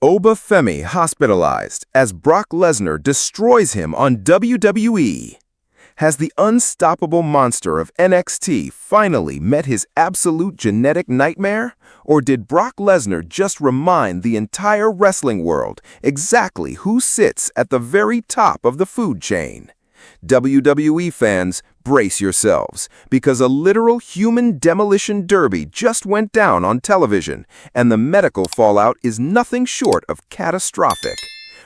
Oba Femi hospitalized as Brock Lesnar destroys him on WWE. Has the unstoppable monster of NXT finally met his absolute genetic nightmare? Or did Brock Lesnar just remind the entire wrestling world exactly who sits at the very top of the food chain? WWE fans, brace yourselves, because a literal human demolition derby just went down on television, and the medical fallout is nothing short of catastrophic.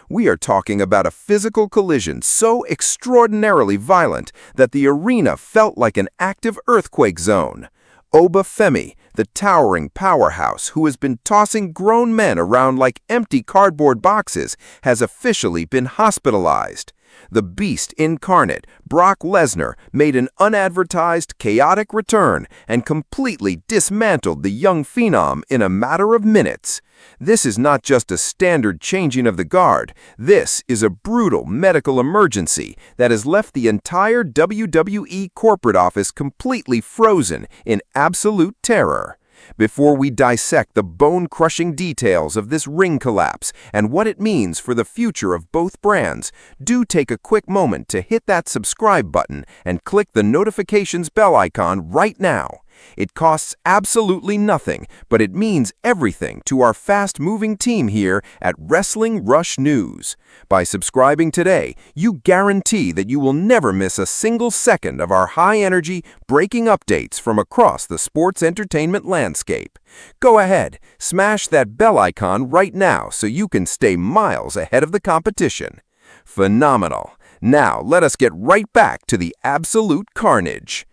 We are talking about a physical collision so extraordinarily violent that the arena felt like an active earthquake zone. Oba Femi, the towering powerhouse who has been tossing grown men around like empty cardboard boxes, has officially been hospitalized. The beast incarnate, Brock Lesnar, made an unadvertised, chaotic return and completely dismantled the young phenom in a matter of minutes. This is not just a standard changing of the guard. This is a brutal medical emergency that has left the entire WWE corporate office completely frozen in absolute terror. Before we dissect the bone-crushing details of this ring collapse and what it means for the future of both brands, do take a quick moment to hit that subscribe button and click the notifications bell icon right now. It costs absolutely nothing, but it means everything to our fast-moving team here at Wrestling Rush News. By subscribing today, you guarantee that you will never miss a single second of our high-energy, breaking updates from across the sports entertainment landscape. Go ahead, smash that bell icon right now so you can stay miles ahead of the competition. Phenomenal. Now, let us get right back to the absolute carnage.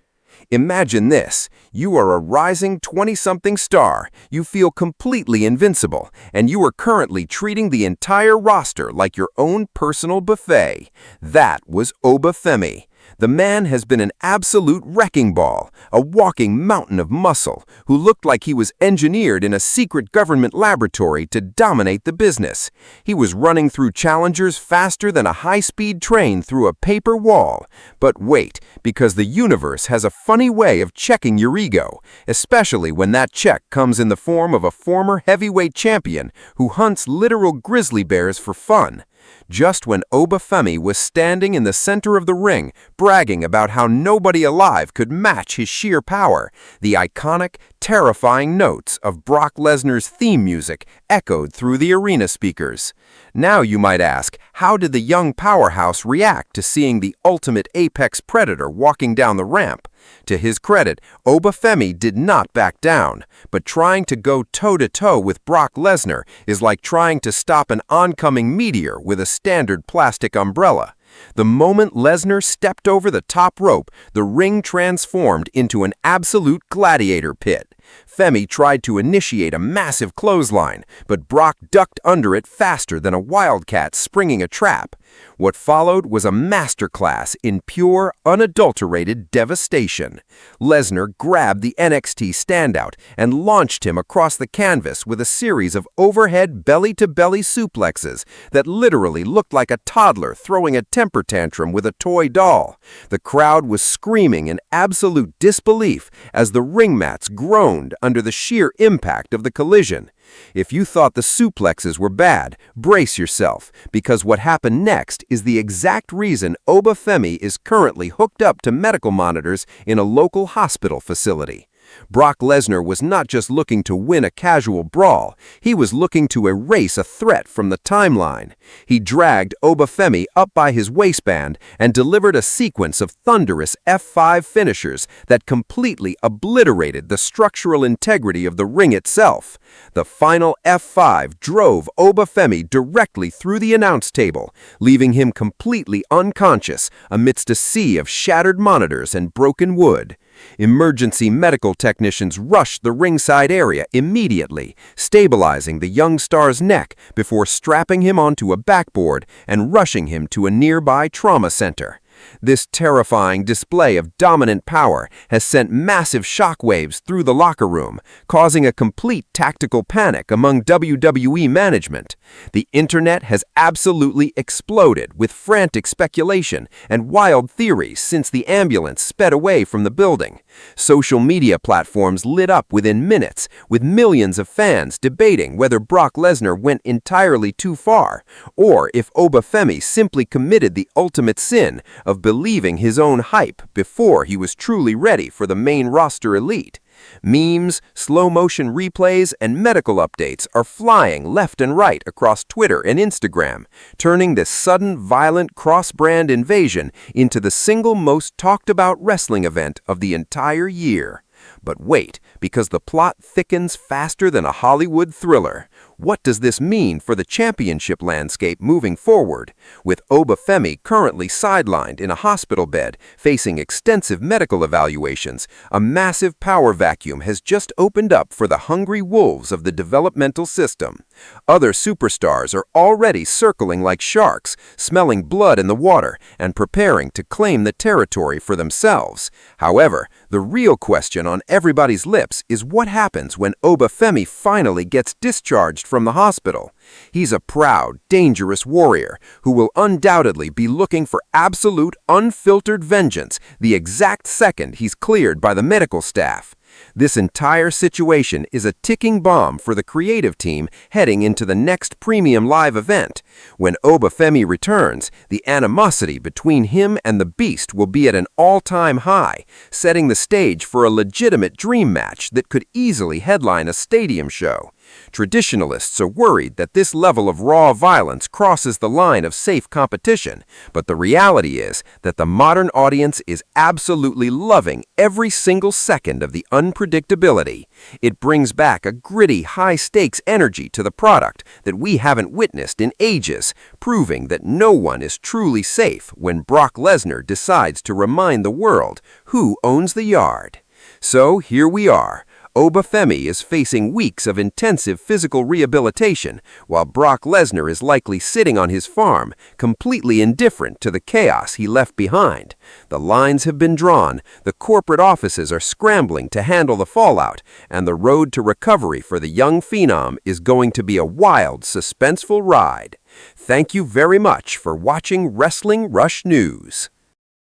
Imagine this. You are a rising 20-something star, you feel completely invincible, and you are currently treating the entire roster like your own personal buffet. That was Oba Femi. The man has been an absolute wrecking ball, a walking mountain of muscle, who looked like he was engineered in a secret government laboratory to dominate the business. He was running through challengers faster than a high-speed train through a paper wall. But wait, because the universe has a funny way of checking your ego, especially when that check comes in the form of a former heavyweight champion who hunts literal grizzly bears for fun. Just when Oba Femi was standing in the center of the ring, bragging about how nobody alive could match his sheer power, the iconic, terrifying notes of Brock Lesnar's theme music echoed through the arena speakers. Now you might ask, how did the young powerhouse react to seeing the ultimate apex predator walking down the ramp? To his credit, Oba Femi did not back down, but trying to go toe-to-toe with Brock Lesnar is like trying to stop an oncoming meteor with a standard plastic umbrella. The moment Lesnar stepped over the top rope, the ring transformed into an absolute gladiator pit. Femi tried to initiate a massive clothesline, but Brock ducked under it faster than a wildcat springing a trap. What followed was a masterclass in pure, unadulterated devastation. Lesnar grabbed the NXT standout and launched him across the canvas with a series of overhead belly-to-belly suplexes that literally looked like a toddler throwing a temper tantrum with a toy doll. The crowd was screaming in absolute disbelief as the ring mats groaned under the sheer impact of the collision. If you thought the suplexes were bad, brace yourself, because what happened next is the exact reason Oba Femi is currently hooked up to medical monitors in a local hospital facility. Brock Lesnar was not just looking to win a casual brawl, he was looking to erase a threat from the timeline. He dragged Oba Femi up by his waistband and delivered a sequence of thunderous F5 finishers that completely obliterated the structural integrity of the ring itself. The final F5 drove Oba Femi directly through the announce table, leaving him completely unconscious amidst a sea of shattered monitors and broken wood. Emergency medical technicians rushed the ringside area immediately, stabilizing the young star's neck before strapping him onto a backboard and rushing him to a nearby trauma center. This terrifying display of dominant power has sent massive shockwaves through the locker room, causing a complete tactical panic among WWE management. The internet has absolutely exploded with frantic speculation and wild theories since the ambulance sped away from the building. Social media platforms lit up within minutes, with millions of fans debating whether Brock Lesnar went entirely too far, or if Oba Femi simply committed the ultimate sin of believing his own hype before he was truly ready for the main roster elite. Memes, slow-motion replays, and medical updates are flying left and right across Twitter and Instagram, turning this sudden, violent cross-brand invasion into the single most talked-about wrestling event of the entire year. But wait, because the plot thickens faster than a Hollywood thriller. What does this mean for the championship landscape moving forward? With Oba Femi currently sidelined in a hospital bed, facing extensive medical evaluations, a massive power vacuum has just opened up for the hungry wolves of the developmental system. Other superstars are already circling like sharks, smelling blood in the water and preparing to claim the territory for themselves. However, the real question on everybody's lips is what happens when Oba Femi finally gets discharged from the hospital. He's a proud, dangerous warrior who will undoubtedly be looking for absolute, unfiltered vengeance the exact second he's cleared by the medical staff. This entire situation is a ticking bomb for the creative team heading into the next premium live event. When Oba Femi returns, the animosity between him and the Beast will be at an all-time high, setting the stage for a legitimate dream match that could easily headline a stadium show. Traditionalists are worried that this level of raw violence crosses the line of safe competition, but the reality is that the modern audience is absolutely loving every single second of the unpredictability. It brings back a gritty, high-stakes energy to the product that we haven't witnessed in ages, proving that no one is truly safe when Brock Lesnar decides to remind the world who owns the yard. So here we are. Oba Femi is facing weeks of intensive physical rehabilitation, while Brock Lesnar is likely sitting on his farm, completely indifferent to the chaos he left behind. The lines have been drawn, the corporate offices are scrambling to handle the fallout, and the road to recovery for the young phenom is going to be a wild, suspenseful ride. Thank you very much for watching Wrestling Rush News.